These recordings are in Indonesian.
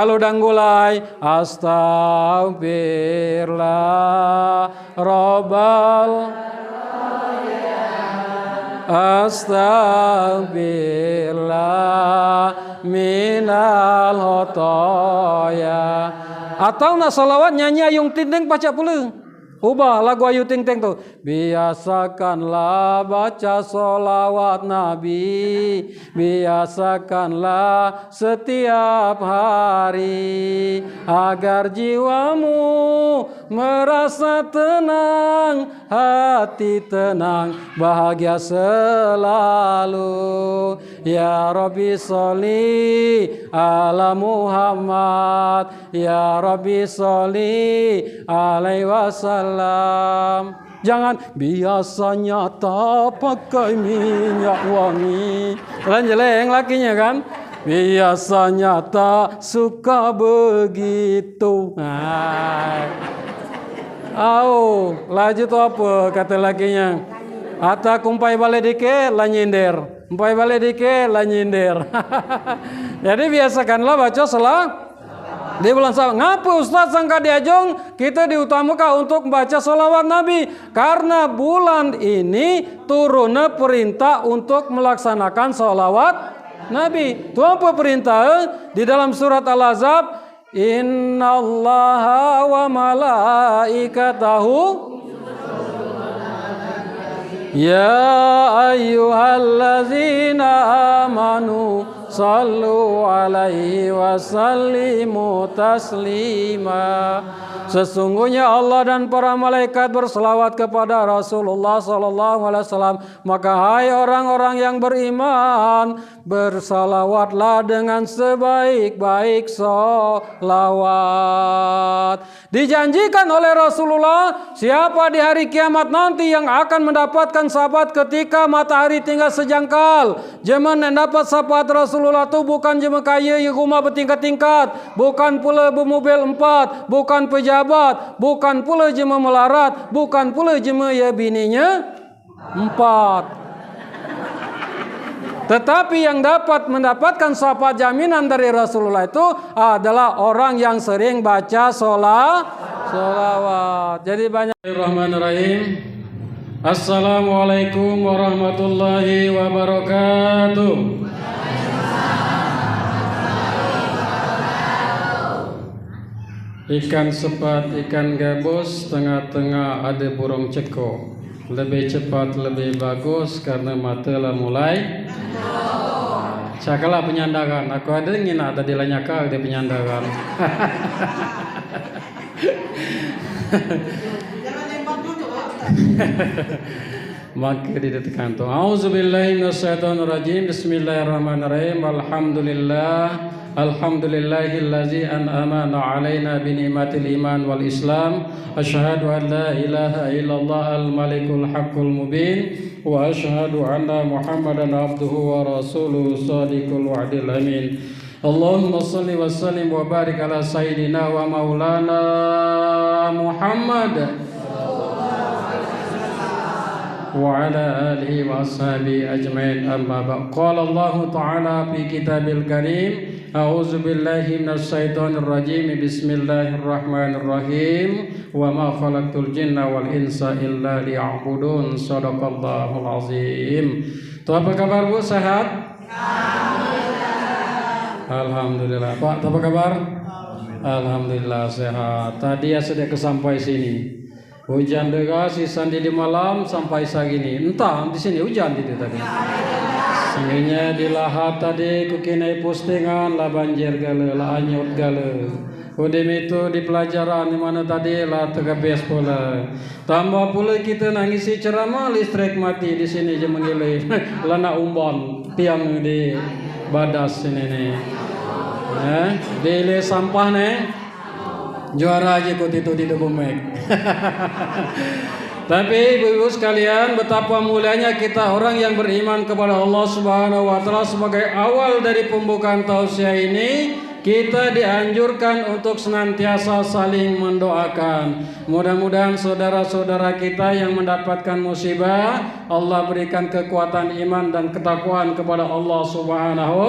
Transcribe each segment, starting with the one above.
Kalau danggulai astagfirullah robbal astagfirullah minal khotoya. Atau nak salawat nyanyi ayung tindeng pacak pula. Ubah lagu Ayu Ting Ting tuh. Biasakanlah baca solawat Nabi, biasakanlah setiap hari, agar jiwamu merasa tenang, hati tenang, bahagia selalu. Ya Rabbi sholli ala Muhammad, Ya Rabbi sholli alaihi wasallam. Jangan biasanya tak pakai minyak wangi. Kalian jeleng lakinya kan? Biasanya tak suka begitu. Laju tu apa kata lakinya? Ata kumpai balik dikit lah nyindir. Kumpai balik dikit lah nyindir. Jadi biasakanlah baca di bulan Syawal. Ngapa Ustaz sangka diajong kita diutamakan untuk membaca sholawat Nabi? Karena bulan ini turunnya perintah untuk melaksanakan sholawat Nabi. Itu apa perintah? Di dalam surat Al-Ahzab, Innallaha wa malaikatahu ya ayyuhallazina amanu sallu alaihi wa sallimu taslima. Sesungguhnya Allah dan para malaikat berselawat kepada Rasulullah sallallahu alaihi wasallam. Maka hai orang-orang yang beriman, bersalawatlah dengan sebaik-baik salawat. Dijanjikan oleh Rasulullah, siapa di hari kiamat nanti yang akan mendapatkan syafaat ketika matahari tinggal sejangkal. Zaman yang dapat syafaat Rasulullah itu bukan jema kaya yang rumah bertingkat-tingkat, bukan pula bermobil 4, bukan pejabat, bukan pula jema melarat, bukan pula jema ya bininya 4. Tetapi yang dapat mendapatkan syafaat jaminan dari Rasulullah itu adalah orang yang sering baca sholawat. Jadi banyak. Bismillahirrahmanirrahim. Assalamualaikum warahmatullahi wabarakatuh. Ikan sepat, ikan gabus, tengah-tengah ada burung ceko. Lebih cepat, lebih bagus karena mata lah mulai. Cakalah penyandaran. Aku ada ingin ada di lanyaka ada penyandaran. Maka ditekan tu. Auzubillahi minasyaitonirrajim. Bismillahirrahmanirrahim. Alhamdulillahillazi an'ama 'alaina bi ni'matil iman wal islam. Asyhadu an la ilaha illallah al-malikul haqqul mubin wa asyhadu anna Muhammadan abduhu wa rasuluhu shadiqul wa'dil amin. Allahumma shalli wa sallim wa barik ala sayyidina wa maulana Muhammad wa ala alihi wa ashabihi ajmain, amma ba'd. Qala Allah ta'ala fi kitabil karim, a'udzu billahi minasy syaithanir rajim, bismillahirrahmanirrahim, wa ma khalaqtul jinna wal insa illa liya'budun. Shadaqallahul azim. Tu apa kabar Bu, sehat? Alhamdulillah. Pak, apa kabar? Alhamdulillah sehat. Tadi ya sudah kesampai sini. Hujan deras sisa di malam sampai segini. Entah di sini hujan itu tadi. Senginya di lahat tadi kukinai postingan lah banjir gale, lah anyut gale. Udah itu di pelajaran di mana tadi lah tegabes pula. Tambah pula kita nangisi ceramah listrik mati di sini je menggilai. Lana umbon tiang di badas sini nih. Dile sampah nih. Juara aja kok itu di Debumek. Tapi ibu-ibu sekalian, betapa mulianya kita orang yang beriman kepada Allah Subhanahu wa taala. Sebagai awal dari pembukaan tausiah ini, kita dianjurkan untuk senantiasa saling mendoakan. Mudah-mudahan saudara-saudara kita yang mendapatkan musibah, Allah berikan kekuatan iman dan ketakwaan kepada Allah Subhanahu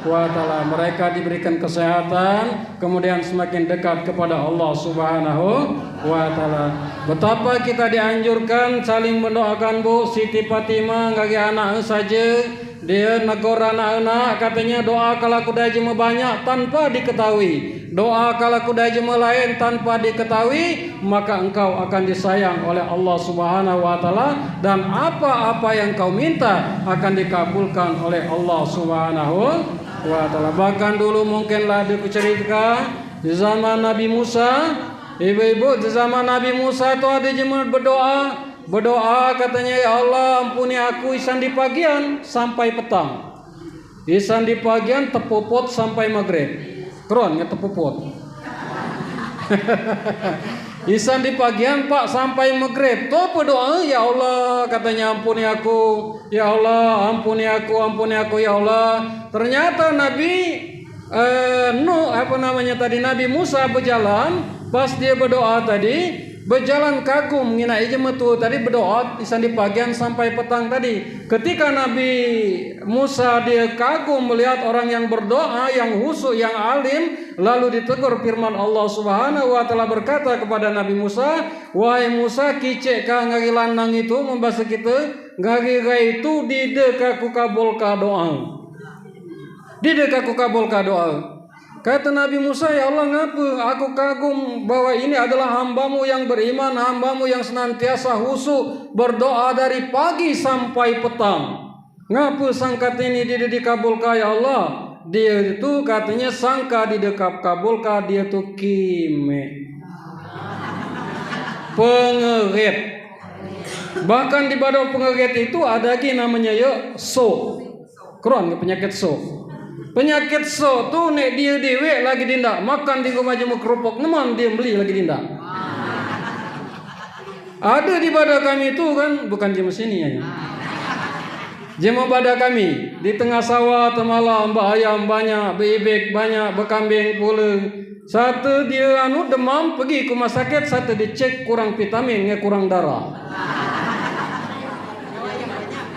wa Ta'ala. Mereka diberikan kesehatan, kemudian semakin dekat kepada Allah Subhanahu wa Ta'ala. Betapa kita dianjurkan saling mendoakan. Bu Siti Fatimah ngagi anak saja, dia negor anak-anak, katanya doa kalau kuda jema banyak tanpa diketahui, doa kalau kuda jema lain tanpa diketahui, maka engkau akan disayang oleh Allah Subhanahu wa Ta'ala, dan apa-apa yang kau minta akan dikabulkan oleh Allah Subhanahu wa Ta'ala. Bahkan dulu mungkinlah diceritakan di zaman Nabi Musa, ibu-ibu, di zaman Nabi Musa itu ada jemaat berdoa katanya, ya Allah ampuni aku isan di pagian sampai petang, isan di pagian tepuput sampai maghrib, keren ya tepuput. Isan di pagian Pak sampai maghrib, tuh berdoa, ya Allah katanya ampuni aku, ya Allah ampuni aku ya Allah. Ternyata Nabi Nabi Musa berjalan, pas dia berdoa tadi berjalan kagum ngina aja metu tadi berdoa isan di pagian sampai petang tadi. Ketika Nabi Musa dia kagum melihat orang yang berdoa, yang khusyuk, yang alim, lalu ditegur firman Allah Subhanahu wa Ta'ala berkata kepada Nabi Musa, wahai Musa, kicek ka ngagi lanang itu membahasa kita ngagi itu didekaku kabul ka doa, didekaku kabul ka doa. Kata Nabi Musa, ya Allah ngapa aku kagum bahwa ini adalah hambamu yang beriman, hambamu yang senantiasa khusyuk berdoa dari pagi sampai petang. Ngapa sangkat ini dia dikabulkan ya Allah? Dia itu katanya sangka dikabulkan, dia tuh kime pengerit. Bahkan di badan pengerit itu ada lagi namanya ya so. Kron penyakit so. Penyakit so tuh nek dia dewe lagi dindak makan di rumah jemu kerupuk neman dia beli lagi dindak. Ada di badan kami itu kan, bukan jemu sini ya. Jemu badan kami di tengah sawah temalam ayam banyak, bebek banyak, bekambing pula. Satu dia demam pergi ke rumah sakit, satu dicek kurang vitamin, kurang darah.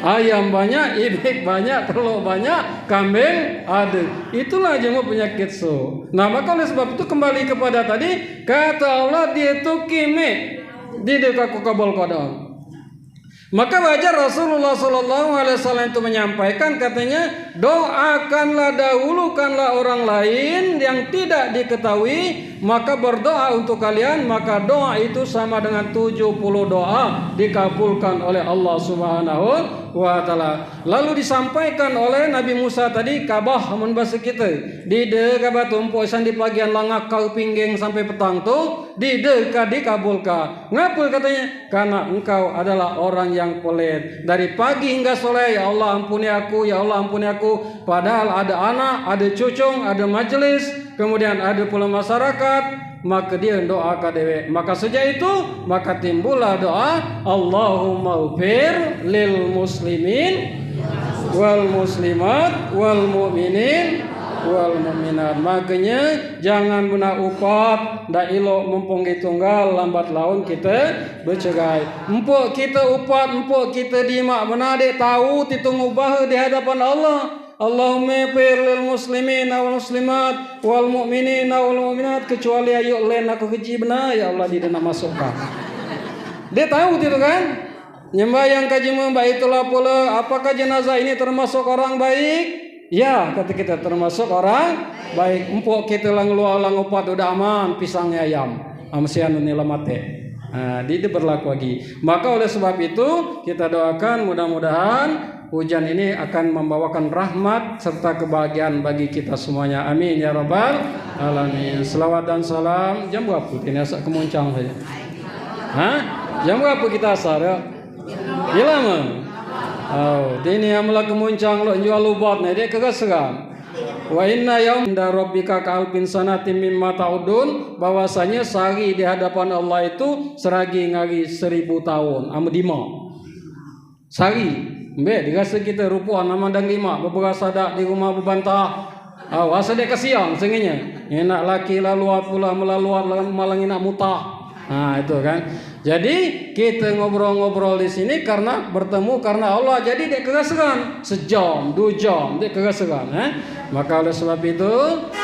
Ayam banyak, ibik banyak, telur banyak, kambing ada. Itulah jemu penyakit so. Nah maka oleh sebab itu kembali kepada tadi, kata Allah dia itu kime didekaku kabul kodam. Maka wajar Rasulullah SAW itu menyampaikan, katanya doakanlah, dahulukanlah orang lain yang tidak diketahui, maka berdoa untuk kalian, maka doa itu sama dengan 70 doa dikabulkan oleh Allah Subhanahu wa Ta'ala. Lalu disampaikan oleh Nabi Musa tadi, kabah membahasa kita di kabah tumpuk san di bagian langak kau pingging sampai petang tuh di dikabulkan. Ngapa katanya? Karena engkau adalah orang yang pelit. Dari pagi hingga sore, ya Allah ampuni aku, ya Allah ampuni aku. Padahal ada anak, ada cucung, ada majelis, kemudian ada pula masyarakat, maka dia doa kadewe. Maka sejak itu maka timbullah doa Allahumma ufir lil muslimin wal muslimat wal mu'minin wal mu'minat. Makanya jangan guna upat ndak ilo mumpung tunggal lambat laun kita bercegai. Empuk kita upat, empuk kita dimak benade tahu titung ubah di hadapan Allah. Allahumma fir lil muslimin wal muslimat wal mu'minin wal mu'minat, kecuali ayo len aku keji benar ya Allah di dalam masukkan. Dia tahu itu kan? Nyembayang kaji mbak itulah pula, apakah jenazah ini termasuk orang baik? Ya, kata kita termasuk orang baik. Empuk kita lang upat udah aman, pisangnya ayam. Amsian nila mate. Nah, dia berlaku lagi. Maka oleh sebab itu kita doakan mudah-mudahan hujan ini akan membawakan rahmat serta kebahagiaan bagi kita semuanya. Amin ya rabbal alamin. Selawat dan salam. Jam berapa ini asal kemuncang saja? Hah? Jam berapa kita asar ya? Gila mah. Oh, dini amla kemuncang lo jual ubat nih dia kagak seram. Wa inna yaum inda rabbika ka'alfin sanatin mimma ta'udun, bahwasanya sehari di hadapan Allah itu seragi ngari 1000 tahun amdima. Sehari, mbe digasa kita rupuan amandang 5 beberapa sadak di rumah bebantah. Awas dia kesiang senginya. Enak laki laluat pula melaluat malang enak mutah. Nah itu kan. Jadi kita ngobrol-ngobrol di sini karena bertemu karena Allah. Jadi dia kegeseran sejam, 2 jam dia kegeseran. Maka oleh sebab itu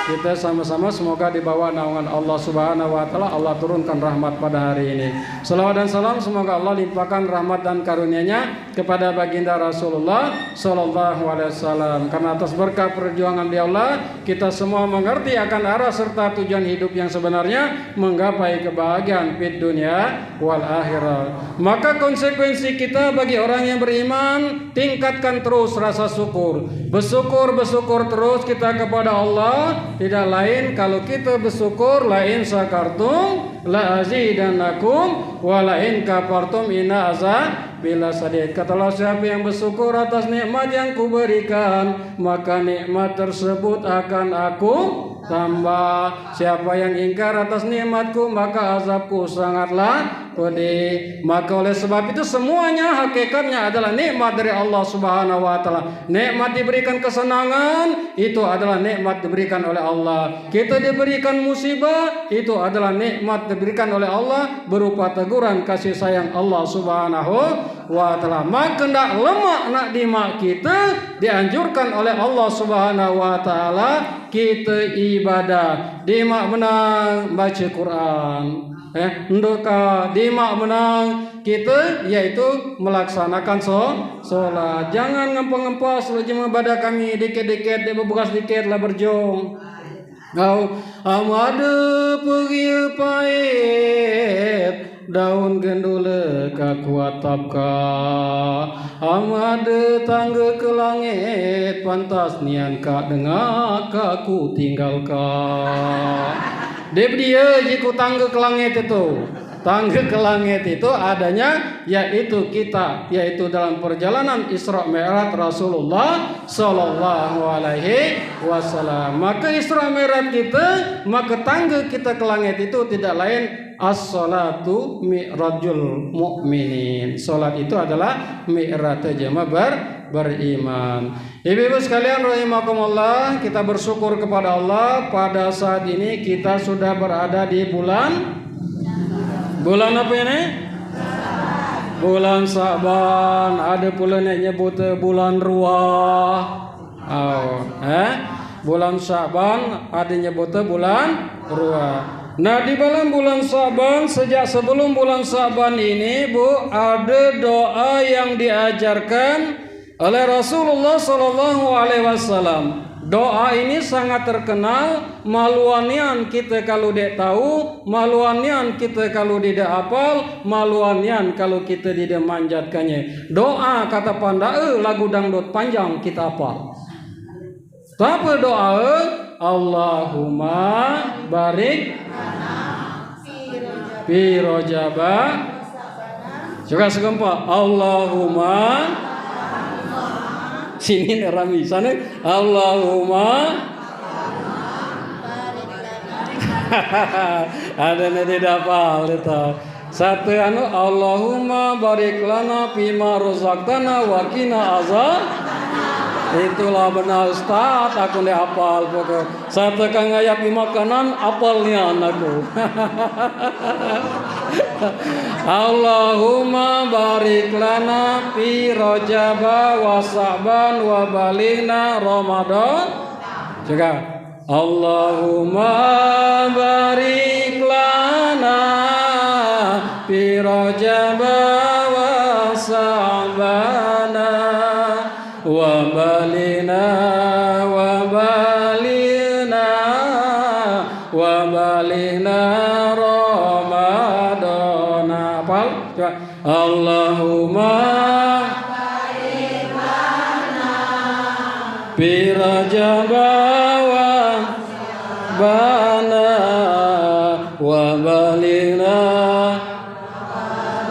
kita sama-sama semoga di bawah naungan Allah Subhanahu Wa Taala Allah turunkan rahmat pada hari ini. Salawat dan salam semoga Allah limpahkan rahmat dan karunia-Nya kepada baginda Rasulullah Sallallahu Alaihi Wasallam. Karena atas berkah perjuangan di Allah kita semua mengerti akan arah serta tujuan hidup yang sebenarnya menggapai kebahagiaan di dunia wal akhirah. Maka konsekuensi kita bagi orang yang beriman, tingkatkan terus rasa syukur. Bersyukur terus kita kepada Allah. Tidak lain kalau kita bersyukur, la in syakartum la azidannakum wa la in kafartum inna bila sadid. Katalah siapa yang bersyukur atas nikmat yang kuberikan, maka nikmat tersebut akan aku tambah. Siapa yang ingkar atas nikmatku, maka azabku sangatlah pedih. Maka oleh sebab itu semuanya hakikatnya adalah nikmat dari Allah Subhanahu Wa Taala. Nikmat diberikan kesenangan, itu adalah nikmat diberikan oleh Allah. Kita diberikan musibah, itu adalah nikmat diberikan oleh Allah berupa teguran kasih sayang Allah Subhanahu Wa Taala. Maka nak lemak nak dimak kita dianjurkan oleh Allah Subhanahu Wa Taala kita ibadah. Dimak menang baca Quran. Ndoka dimak menang kita yaitu melaksanakan solat. Jangan ngempa-ngempa selama ibadah kami dikit-dikit dia berbekas dikit lah berjong. Kau amade pergi pahit daun gendule kakuatapka amade tangga ke langit pantas nian ka dengar kaku tinggalka. Dia jiku tangga ke langit itu. Tangga ke langit itu adanya yaitu kita, yaitu dalam perjalanan Isra Mi'raj Rasulullah Sallallahu Alaihi Wasallam. Maka Isra Mi'raj kita, maka tangga kita ke langit itu tidak lain as-salatu mi'rajul mu'minin. Salat itu adalah mi'raj jemaah beriman. Ibu-ibu sekalian rahimakumullah, kita bersyukur kepada Allah pada saat ini kita sudah berada di bulan apa ini? Bulan Sa'ban. Ada pula yang nyebut bulan ruah. Bulan Sa'ban ada nyebut bulan ruah. Nah di dalam bulan Sa'ban, sejak sebelum bulan Sa'ban ini Bu, ada doa yang diajarkan oleh Rasulullah Sallallahu Alaihi Wasallam. Doa ini sangat terkenal. Maluanian kita kalau tidak tahu, maluanian kita kalau tidak hafal, maluanian kalau kita tidak manjatkannya. Doa kata pandai lagu dangdut panjang kita hafal. Tapi doa Allahumma barik fi rojaba. Juga segempa Allahumma sini rami sana Allahumma ada nanti dapat itu satu Allahumma barik lana fima razaqtana wa qina azab. Itulah benar Ustaz, aku ni hafal pokok. Satu kang ayat makanan apalnya anakku. Allahumma barik lana fi Rajaba wa Sa'ban wa balighna Ramadan. Juga Allahumma barik lana fi Rajaba wa Sa'ban wa balina wa balina wa balina Ramadan. Apal? Allahumma barik lana fi Rajab wa bana wa balina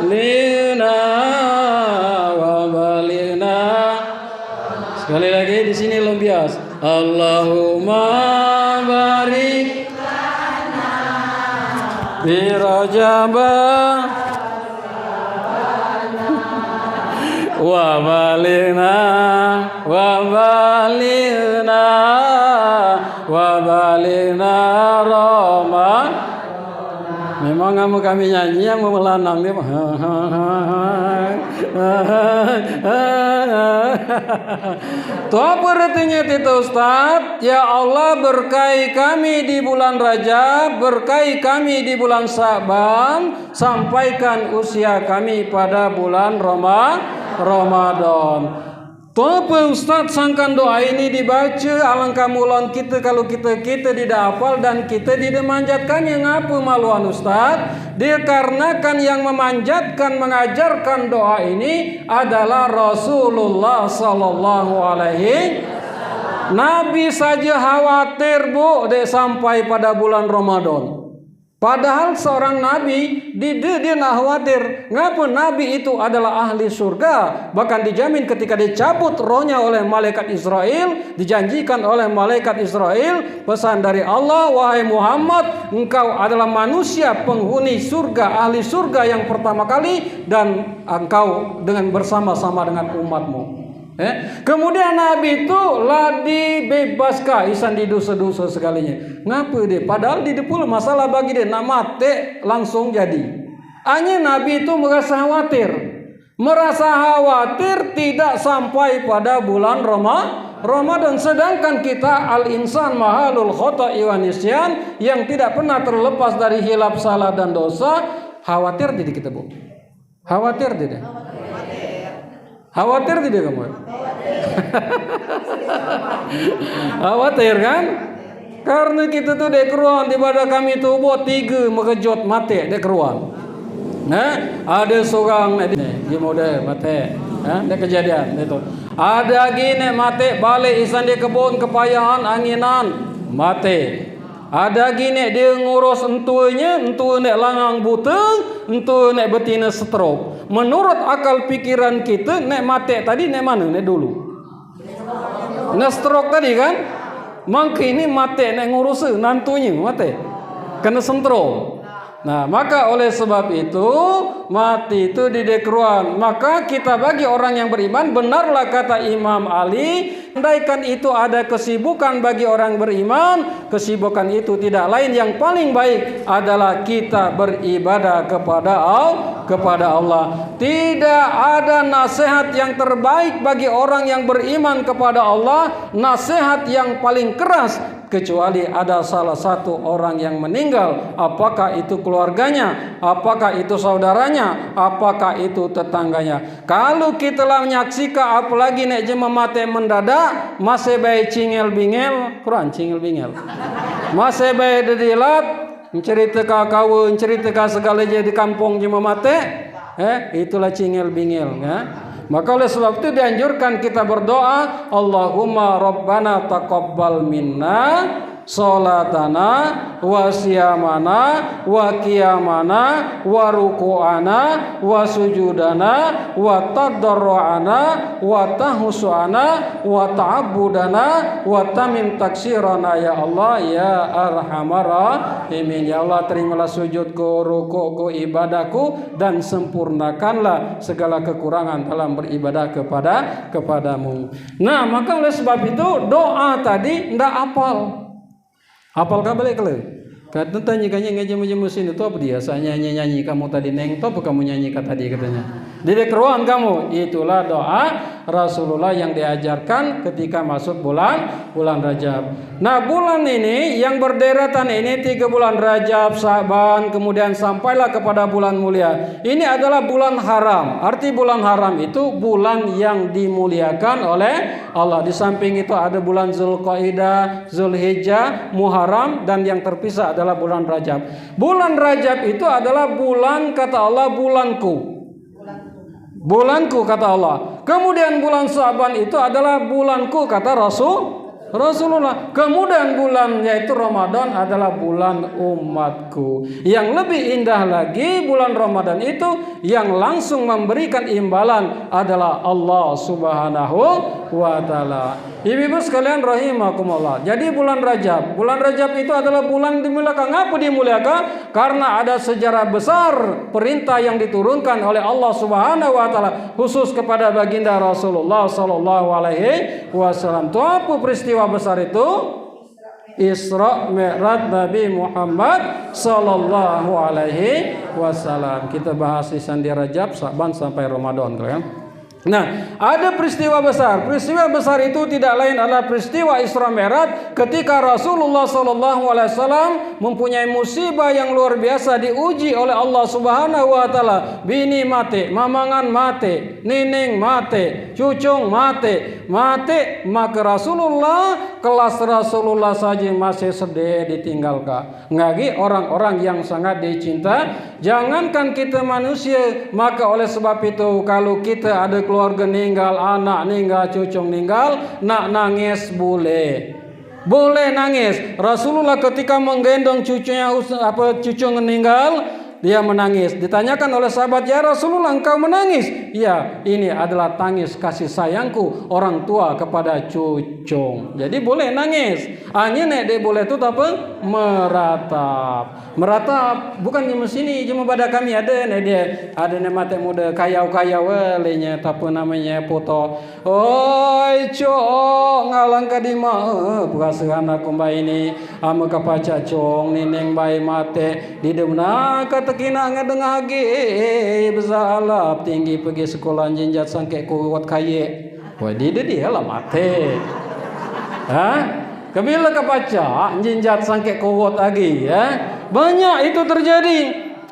lina wa balina. Sekali lagi di sini lumbias. Allahumma barik lana fi Rajab wa balina wa balina Memang kamu kami nyanyi yang memelanang dia. Tuh apa artinya itu Ustaz? Ya Allah berkahi kami di bulan Rajab, berkahi kami di bulan Sa'ban, sampaikan usia kami pada bulan Ramadan. Apa Ustaz sangkan doa ini dibaca alangkah mulon kita kalau kita tidak hafal dan kita tidak manjatkan yang apa maluan Ustaz? Dikarenakan yang memanjatkan mengajarkan doa ini adalah Rasulullah sallallahu alaihi Nabi saja khawatir Bu dek sampai pada bulan Ramadan. Padahal seorang nabi dia nak khawatir. Ngapa nabi itu adalah ahli surga? Bahkan dijamin ketika dicabut rohnya oleh malaikat Israel, dijanjikan oleh malaikat Israel pesan dari Allah, wahai Muhammad, engkau adalah manusia penghuni surga, ahli surga yang pertama kali, dan engkau dengan bersama-sama dengan umatmu. Kemudian Nabi itu lah dibebaskan isan di dosa-dosa segalinya. Ngapa dia? Padahal di depul masalah bagi dia nak mati langsung jadi. Hanya Nabi itu merasa khawatir tidak sampai pada bulan Ramadan. Sedangkan kita al-insan mahalul khota'i wa nisyan, yang tidak pernah terlepas dari hilaf, salah dan dosa. Khawatir tidak kita Bu? Khawatir tidak? Khawatir tidak kamu? Khawatir kan? Karena kita tuh dekruan daripada kami tuh buat 3 mengejut mati dekruan. Nah, ada seorang di model mati. Ada kejadian itu. Ada gini mati balik isan di kebun kepayahan anginan mati. Ada gini dia ngurus entunya, entu nek langang buteng, entu nek betina stroke. Menurut akal pikiran kita, nek mati tadi nek mana? Nek dulu. Nek stroke tadi kan? Mangke ini mati nek ngurus nantunya mati. Kena stroke. Nah, maka oleh sebab itu mati itu di dekruan. Maka kita bagi orang yang beriman, benarlah kata Imam Ali, andaikan itu ada kesibukan bagi orang beriman, kesibukan itu tidak lain yang paling baik adalah kita beribadah kepada Allah. Tidak ada nasihat yang terbaik bagi orang yang beriman kepada Allah, nasihat yang paling keras, kecuali ada salah satu orang yang meninggal, apakah itu keluarganya, apakah itu saudaranya, apakah itu tetangganya. Kalau kita lah menyaksikan, apalagi nek jema mati mendadak, masih baik cingel bingel, kurang cingel bingel, masih baik dedilat, menceritakan kawin, menceritakan segala jadi kampung jema mati, itulah cingel bingel, ya. Maka oleh sebab itu dianjurkan kita berdoa, Allahumma Rabbana taqabbal minna sholatana wa siyamana wa qiyamana wa ruku'ana wa sujudana wa tadarru'ana wa tahusu'ana wa ta'abudana wa tamim taksirana ya Allah ya arhamar rahimin. Ya Allah, terimalah sujudku, ruku'ku, ibadahku, dan sempurnakanlah segala kekurangan dalam beribadah kepadamu. Nah, maka oleh sebab itu doa tadi ndak hafal. Hafal kah balik kalau? Kata tanya ngaji mesin itu apa dia? Saya nyanyi kamu tadi neng, apa kamu nyanyi tadi katanya? Di keruan kamu. Itulah doa Rasulullah yang diajarkan ketika masuk bulan Rajab. Nah, bulan ini yang berderatan ini 3 bulan Rajab, Sa'ban, kemudian sampailah kepada bulan mulia. Ini adalah bulan haram. Arti bulan haram itu bulan yang dimuliakan oleh Allah. Di samping itu ada bulan Zulqaidah, Zulhijjah, Muharram, dan yang terpisah adalah bulan Rajab. Bulan Rajab itu adalah bulan, kata Allah, bulanku kata Allah. Kemudian bulan Sa'ban itu adalah bulanku kata Rasulullah. Kemudian bulan yaitu Ramadan adalah bulan umatku. Yang lebih indah lagi, bulan Ramadan itu yang langsung memberikan imbalan adalah Allah Subhanahu wa taala. Ibu-ibu sekalian rahimakumullah. Jadi bulan Rajab itu adalah bulan dimuliakan. Ngapa dimuliakan? Karena ada sejarah besar perintah yang diturunkan oleh Allah Subhanahu wa taala khusus kepada baginda Rasulullah sallallahu alaihi wasallam. Itu apa peristiwa besar itu? Isra Mi'raj Nabi Muhammad sallallahu alaihi wasallam. Kita bahas di Sandi Rajab, Sa'ban sampai Ramadan kan. Nah, ada peristiwa besar. Peristiwa besar itu tidak lain adalah peristiwa Isra Mi'raj ketika Rasulullah sallallahu alaihi wasallam mempunyai musibah yang luar biasa, diuji oleh Allah Subhanahu wa taala. Bini mati, mamangan mati, nining mati, cucung mati. Maka Rasulullah kelas Rasulullah saja masih sedih ditinggalkan. Ngagi orang-orang yang sangat dicinta. Jangankan kita manusia, maka oleh sebab itu kalau kita ada keluarga meninggal, anak meninggal, cucung meninggal, nak nangis boleh nangis. Rasulullah ketika menggendong cucunya, cucu meninggal, dia menangis. Ditanyakan oleh sahabat, ya Rasulullah engkau menangis? Ya, ini adalah tangis kasih sayangku orang tua kepada cucung. Jadi boleh nangis. Hanya nek dia boleh itu apa? Meratap bukan cuma sini, cuma pada kami ada nek dia ada nek mate muda kayau-kayau lenya apa namanya foto. Oi cong ngalang kadima puasa anak kumba ini ama kapaca cong nineng bayi mate di demna katakina ngadengage besalap tinggi pergi sekolah jinjat sangke kuat kaye. Wah dia lah mate. Hah? Kebila kebaca jinjat sangke kuat lagi ya. Banyak itu terjadi.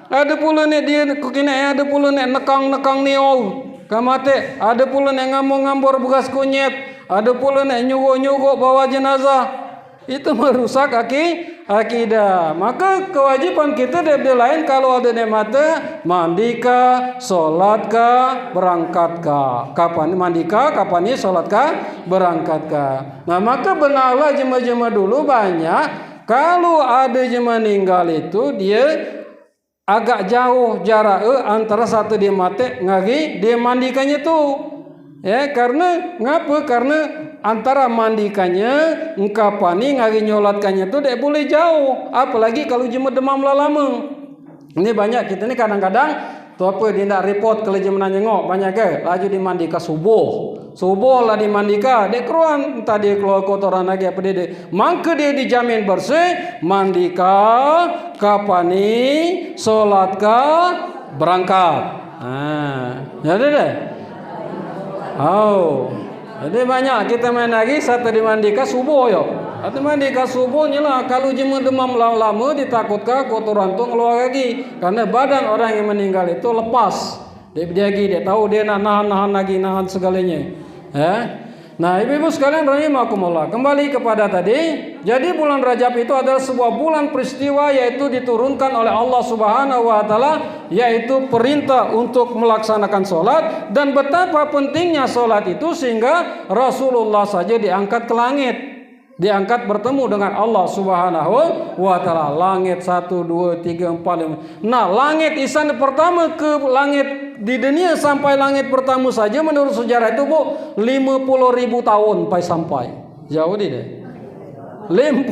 Ada pula nek dia kekina, ada pula nek nekang niau kamate, ada pula nek ngambor bekas kunyit, ada pula nek nyugo bawa jenazah. Itu merusak akidah. Maka kewajiban kita dari lain kalau ada nikmat mandika, solatkah, berangkatkah. Kapan mandika, kapan ini solatkah, berangkatkah. Nah maka benarlah jemaah-jemaah dulu banyak. Kalau ada jemaah meninggal itu dia agak jauh jarak antara satu dia mati ngagi dia mandikannya tuh. Ya karena ngapa? Karena antara mandikannya engkapani ngagi nyolatkannya tuh tidak boleh jauh, apalagi kalau jemaah demam lama. Ini banyak kita ini kadang-kadang tuh apa dia nak report kalau jemaah nyengok banyak ke laju dimandika subuh lah dimandika dia keruan entah dia keluar kotoran lagi apa dia maka dia dijamin bersih mandika kapani solatkah berangkat. Jadi deh. Jadi banyak kita main lagi satu dimandika subuh yo. Atau mandika subuhnya lah kalau jemaah demam lama ditakutkan kotoran tu keluar lagi karena badan orang yang meninggal itu lepas. Dia tahu dia nak nahan segalanya. Nah, ibu-ibu sekalian rahimakumullah. Kembali kepada tadi, jadi bulan Rajab itu adalah sebuah bulan peristiwa yaitu diturunkan oleh Allah Subhanahu wa taala yaitu perintah untuk melaksanakan salat dan betapa pentingnya salat itu sehingga Rasulullah saja diangkat ke langit. Diangkat bertemu dengan Allah Subhanahu wa taala. Langit 1 2 3 4 5. Nah, langit ihsan pertama ke langit di dunia sampai langit pertama saja menurut sejarah itu 50.000 tahun sampai. Jauh deh. 50.000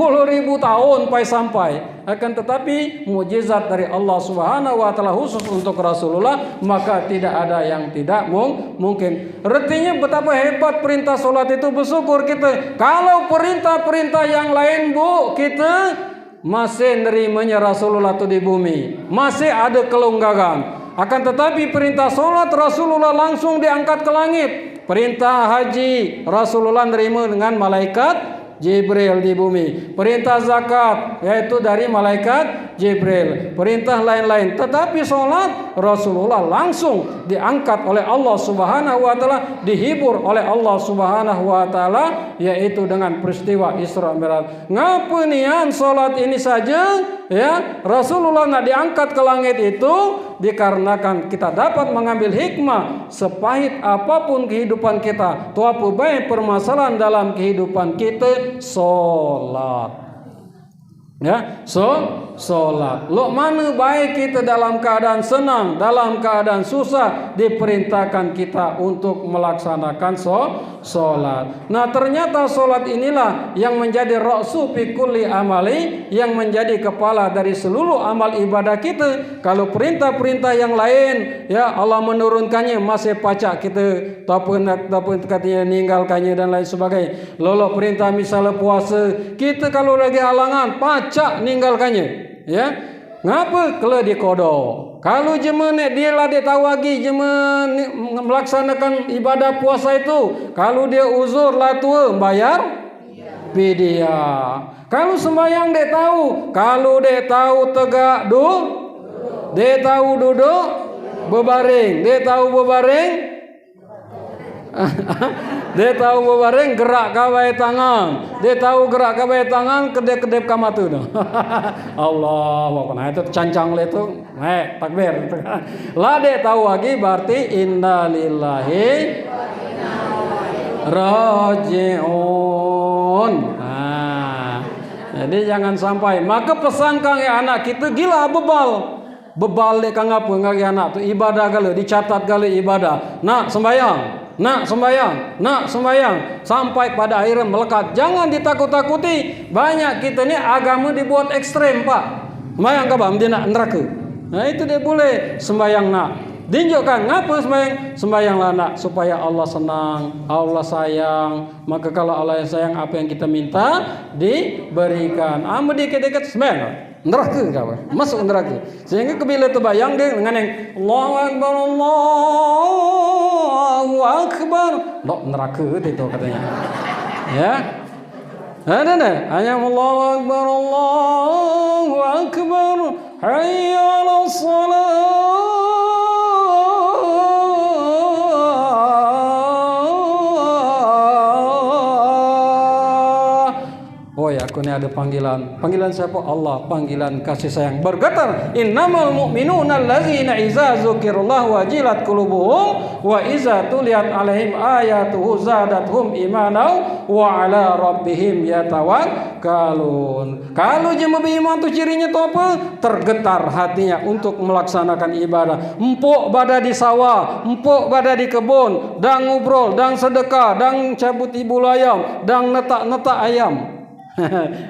tahun sampai. Akan tetapi mukjizat dari Allah Subhanahu wa taala khusus untuk Rasulullah, maka tidak ada yang tidak mungkin. Artinya betapa hebat perintah salat itu, bersyukur kita. Kalau perintah-perintah yang lain kita masih nerimanya Rasulullah itu di bumi, masih ada kelonggaran. Akan tetapi perintah salat Rasulullah langsung diangkat ke langit. Perintah haji Rasulullah nerima dengan malaikat Jibril di bumi. Perintah zakat yaitu dari malaikat Jibril. Perintah lain-lain. Tetapi solat Rasulullah langsung diangkat oleh Allah Subhanahu wa taala, dihibur oleh Allah Subhanahu wa taala yaitu dengan peristiwa Isra Mi'raj. Ngapa nian solat ini saja ya Rasulullah nak diangkat ke langit itu dikarenakan kita dapat mengambil hikmah sepahit apapun kehidupan kita, tu apa baik permasalahan dalam kehidupan kita, solat. Ya, solat. Lo mana baik kita dalam keadaan senang, dalam keadaan susah, diperintahkan kita untuk melaksanakan solat. Nah, ternyata solat inilah yang menjadi ra'su fi kulli amali, yang menjadi kepala dari seluruh amal ibadah kita. Kalau perintah-perintah yang lain, ya Allah menurunkannya masih pacak kita, ataupun katanya ninggalkannya dan lain sebagainya. Lalu perintah misalnya puasa, kita kalau lagi halangan pacak ninggalkannya, ya. Ngapa? Kalau di kodo. Kalau jemaah dia lah dia tahu lagi jemaah melaksanakan ibadah puasa itu. Kalau dia uzur lah tua bayar fidyah. Kalau sembahyang dia tahu. Kalau dia tahu tegak dia tahu duduk berbaring. Dia tahu berbaring. Dia tahu berbaring gerak kawai tangan. Dia tahu gerak kawai tangan kedep-kedep kamatu tu. Allah, nah itu cancang le tu. Takbir. Lah dia tahu lagi berarti innalillahi rajiun. Jadi jangan sampai. Maka pesan kang anak kita gila bebal dek kang apa ngagi anak tu ibadah gale dicatat gale ibadah. Nak sembahyang sampai pada akhirnya melekat. Jangan ditakut-takuti. Banyak kita ni agama dibuat ekstrem, Pak. Sembahyang ke bang dia nak neraka. Nah itu dia boleh sembahyang nak. Tunjukkan ngapa sembahyanglah nak supaya Allah senang, Allah sayang. Maka kalau Allah yang sayang, apa yang kita minta diberikan. Amu dikit-dikit sembahyang neraka kau, masuk neraka. Sehingga kebila terbayang dia dengan yang Allahu Akbar, Allahu Akbar, neraka itu katanya. Ya, ada hanya Allahu Akbar, Allahu Akbar, hayya 'alas salat. Aku ni ada panggilan siapa? Allah, panggilan kasih sayang. Bergetar, innamal mu'minuna allazina iza dzukirallahu wajilat qulubuhum wa iza tuliyat alaihim ayatuhu zadatuhum imanan wa ala rabbihim yatawakkalun. Kalau jemaah beriman tu cirinya tu apa? Tergetar hatinya untuk melaksanakan ibadah. Empuk badan di sawah, empuk badan di kebun, dang ngobrol, dang sedekah, dang cabut ibu ayam, dang netak ayam.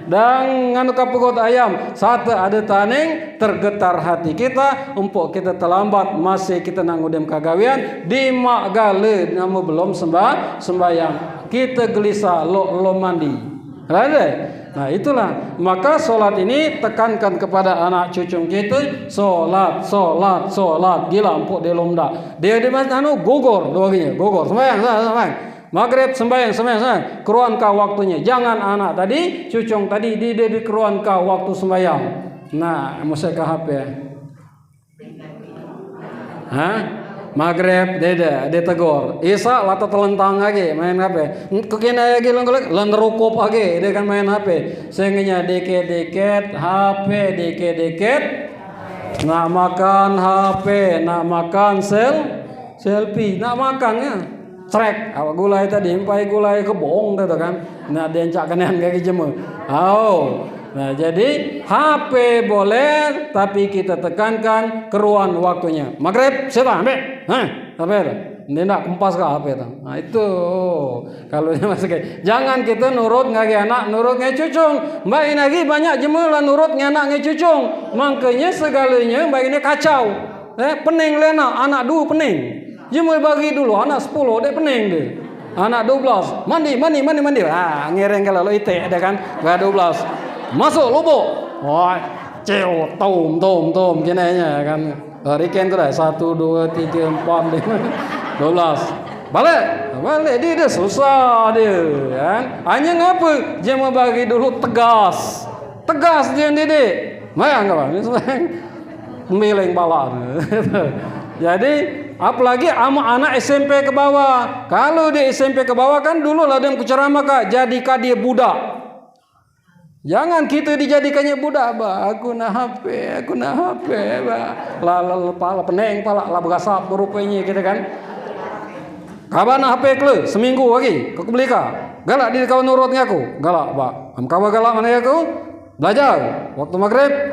Dan nganu kapukut ayam satu ada taning tergetar hati kita empuk kita terlambat masih kita nangudem kagawian di mak gale namu belum sembahyang kita gelisah lo mandi ada. Nah itulah maka solat ini tekankan kepada anak cucu kita solat gila empuk dia lomda dia anu gogor sembahyang Maghrib sembahyang keruan kau waktunya. Jangan anak tadi, cucung tadi di keruan kau waktu sembahyang. Nah, mesti ke HP. Maghrib dia tegur. Isa lata telentang lagi main HP. Kekina lagi lan rukop lagi dia kan main HP. Sehingga dikit-dikit HP dikit-dikit nak makan HP, nak makan selfie, nak makannya. Trek awak gulai tadi empai gulai kebong tu kan. Nah dia cak kanan kaki jema. Nah jadi HP boleh tapi kita tekankan keruan waktunya. Maghrib siapa ambil? Sampai dia nak kempas ke HP tu. Nah itu kalau dia masuk jangan kita nurut ngagi anak, nurut ngai cucung. Mbak ini lagi banyak jema lah nurut ngai anak ngai cucung. Makanya segalanya mbak ini kacau. Pening lena anak dua pening. Jemur bagi dulu anak 10 dia pening dia. Anak 12 mandi. Ngereng kalau lo ite ada kan. Gak 12 masuk lubuk. Wah, ceo tom jenanya kan. Hariken tu dah 1 2 3 4 5 12. Balik dia susah dia kan. Hanya ngapa? Jemur bagi dulu tegas dia didik. Mayang apa? Mileng balak. Jadi apalagi anak SMP ke bawah. Kalau di SMP ke bawah kan dulu lah dia ceramah kak, jadikan dia budak. Jangan kita dijadikannya budak, bah. Aku nak HP, bah. Pala pening, pala berasap berupanya kita kan. Kabar nak HP kle seminggu lagi, kau beli kah? Galak dia kau nurut ngaku, galak, bah. Kabar galak mana aku? Belajar waktu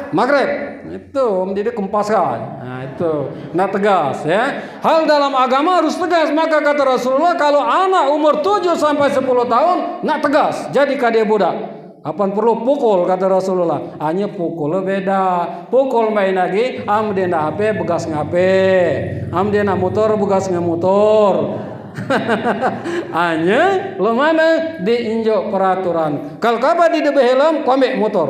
maghrib itu Om Didik kempaskan. Nah itu, nah tegas ya. Hal dalam agama harus tegas. Maka kata Rasulullah, kalau anak umur 7 sampai 10 tahun, nak tegas. Jadi dia budak. Apaan perlu pukul kata Rasulullah. Hanya pukul beda. Pukul main lagi. Amdena HP begas ngape. Amdena motor begas motor. Hanya lo mana diinjok peraturan. Kalau kabar di debe helm, kau ambil motor.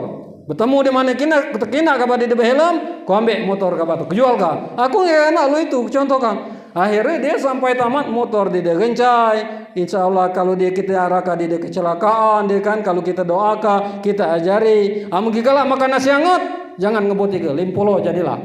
Bertemu di mana kina kabar di debe helm, kau ambil motor kabar tu. Kejual kan? Aku nggak enak lo itu. Contoh kan? Akhirnya dia sampai tamat motor dia gencai. Insya Allah kalau dia kita arahkan dia kecelakaan dia kan, kalau kita doakan kita ajari. Mungkin kalau makan nasi hangat jangan ngebut 3 limpulo jadilah.